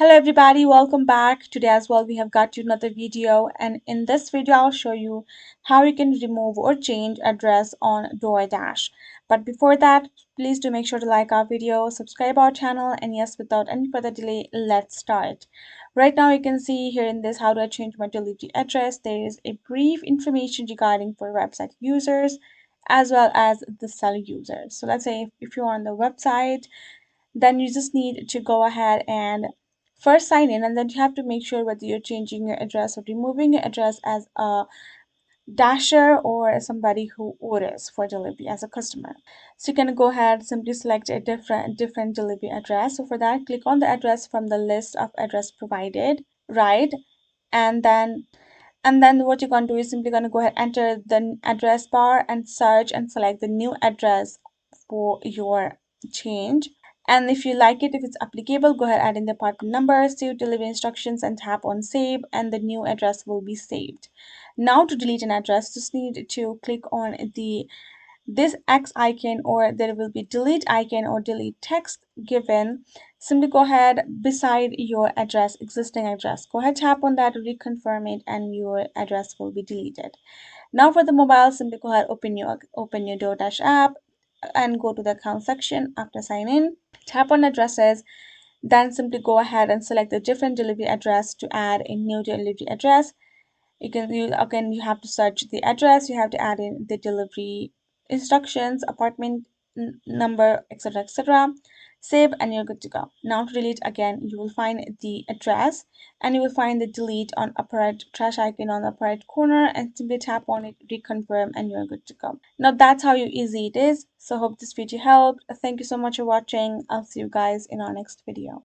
Hello everybody, welcome back. Today as well we have got you another video, and in this video I'll show you how you can remove or change address on DoorDash. But before that, please do make sure to like our video, subscribe our channel, and yes, without any further delay, let's start. Right now you can see here in this how do I change my delivery address. There is a brief information regarding for website users as well as the seller users. So let's say if you're on the website, then you just need to go ahead and first sign in, and then you have to make sure whether you're changing your address or removing your address as a dasher or somebody who orders for delivery as a customer. So you can go ahead, simply select a different delivery address. So for that, click on the address from the list of address provided, right? And then what you're going to do is simply going to go ahead, enter the address bar and search and select the new address for your change. And if you like it, if it's applicable, go ahead, add in the apartment number, save delivery instructions, and tap on save, and the new address will be saved. Now to delete an address, just need to click on this X icon, or there will be delete icon or delete text given. Simply go ahead beside your address, existing address. Go ahead, tap on that, reconfirm it, and your address will be deleted. Now for the mobile, simply go ahead, open your DoorDash app and go to the account section. After sign in, tap on addresses, then simply go ahead and select the different delivery address to add a new delivery address. You have to search the address, you have to add in the delivery instructions, apartment number, etc, etc. Save, and you're good to go. Now to delete, again you will find the address and you will find the delete on upper right trash icon on the upper right corner, and simply tap on it, reconfirm, and you're good to go. Now that's how easy it is. So hope this video helped. Thank you so much for watching. I'll see you guys in our next video.